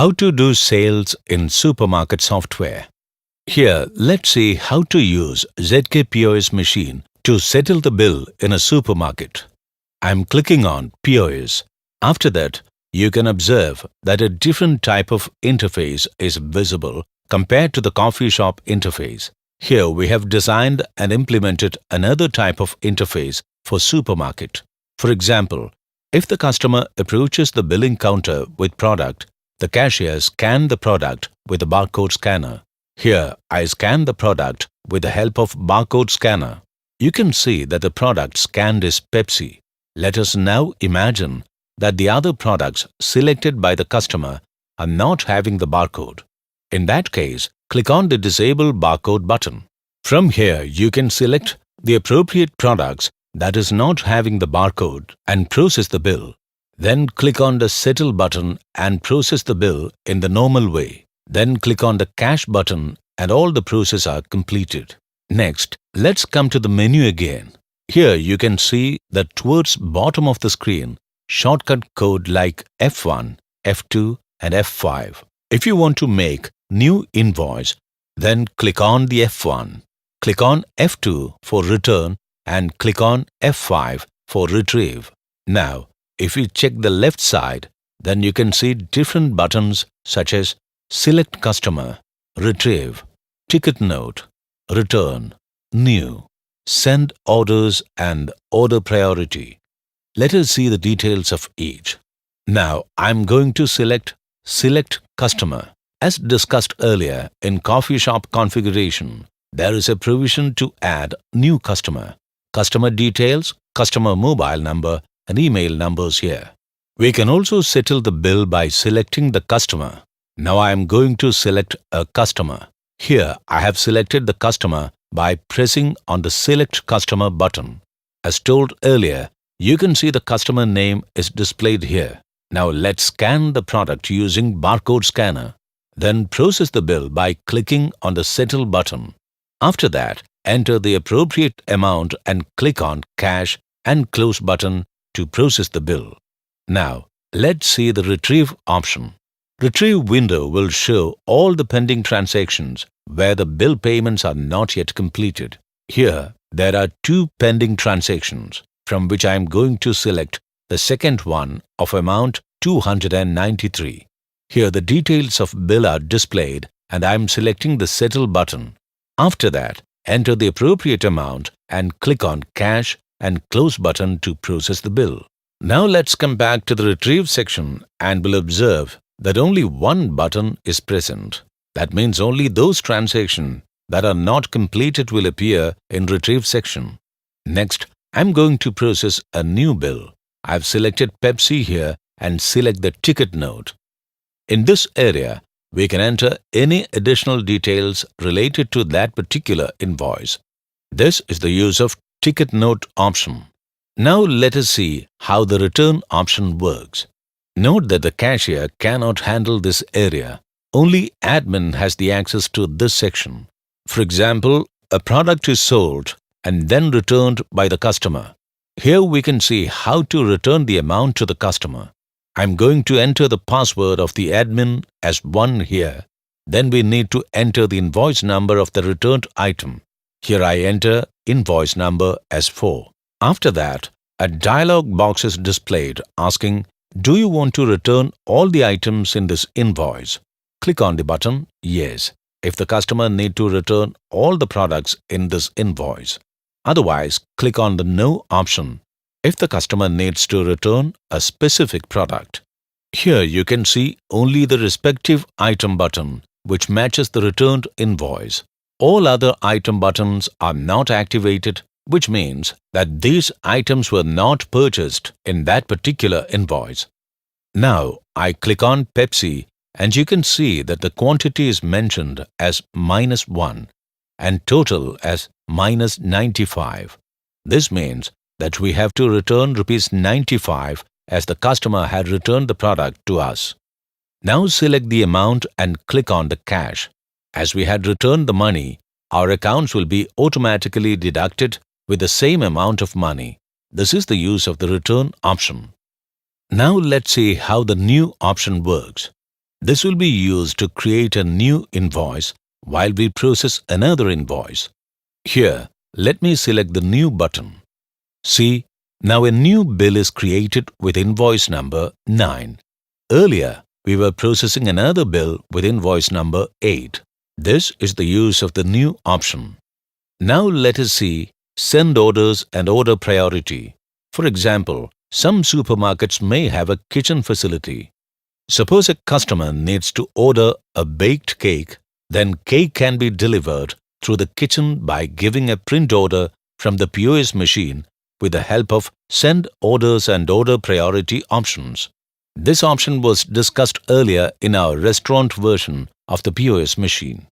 How to do sales in supermarket software. Here, let's see how to use ZK POS machine to settle the bill in a supermarket. I'm clicking on POS. After that, you can observe that a different type of interface is visible compared to the coffee shop interface. Here we have designed and implemented another type of interface for supermarket. For example, if the customer approaches the billing counter with product, the cashier scans the product with a barcode scanner. Here, I scan the product with the help of barcode scanner. You can see that the product scanned is Pepsi. Let us now imagine that the other products selected by the customer are not having the barcode. In that case, click on the Disable Barcode button. From here, you can select the appropriate products that is not having the barcode and process the bill. Then click on the Settle button and process the bill in the normal way. Then click on the Cash button and all the process are completed. Next, let's come to the menu again. Here you can see that towards bottom of the screen, shortcut code like F1, F2 and F5. If you want to make new invoice, then click on the F1. Click on F2 for return and click on F5 for retrieve. Now, if we check the left side, then you can see different buttons such as Select Customer, Retrieve, Ticket Note, Return, New, Send Orders and Order Priority. Let us see the details of each. Now I'm going to select Customer. As discussed earlier in coffee shop configuration, there is a provision to add new customer. Customer details, customer mobile number and email numbers here. We can also settle the bill by selecting the customer. Now I am going to select a customer. Here I have selected the customer by pressing on the Select Customer button. As told earlier, you can see the customer name is displayed here. Now let's scan the product using barcode scanner. Then process the bill by clicking on the Settle button. After that, enter the appropriate amount and click on Cash and Close button to process the bill. Now, let's see the Retrieve option. Retrieve window will show all the pending transactions where the bill payments are not yet completed. Here, there are two pending transactions, from which I am going to select the second one of amount 293. Here the details of bill are displayed and I am selecting the Settle button. After that, enter the appropriate amount and click on Cash and Close button to process the bill. Now let's come back to the Retrieve section and we'll observe that only one button is present. That means only those transactions that are not completed will appear in Retrieve section. Next, I'm going to process a new bill. I've selected Pepsi here and select the Ticket Note. In this area, we can enter any additional details related to that particular invoice. This is the use of Ticket Note option. Now let us see how the Return option works. Note that the cashier cannot handle this area. Only admin has the access to this section. For example, a product is sold and then returned by the customer. Here we can see how to return the amount to the customer. I'm going to enter the password of the admin as 1 here. Then we need to enter the invoice number of the returned item. Here I enter invoice number as 4. After that, a dialog box is displayed asking, do you want to return all the items in this invoice? Click on the button Yes, if the customer need to return all the products in this invoice. Otherwise, click on the No option if the customer needs to return a specific product. Here you can see only the respective item button which matches the returned invoice. All other item buttons are not activated, which means that these items were not purchased in that particular invoice. Now I click on Pepsi and you can see that the quantity is mentioned as -1 and total as -95. This means that we have to return ₹95 as the customer had returned the product to us. Now select the amount and click on the Cash. As we had returned the money, our accounts will be automatically deducted with the same amount of money. This is the use of the Return option. Now let's see how the New option works. This will be used to create a new invoice while we process another invoice. Here, let me select the New button. See, now a new bill is created with invoice number 9. Earlier, we were processing another bill with invoice number 8. This is the use of the New option. Now let us see Send orders and order priority. For example, some supermarkets may have a kitchen facility. Suppose a customer needs to order a baked cake, then cake can be delivered through the kitchen by giving a print order from the POS machine with the help of Send orders and order priority options. This option was discussed earlier in our restaurant version of the POS machine.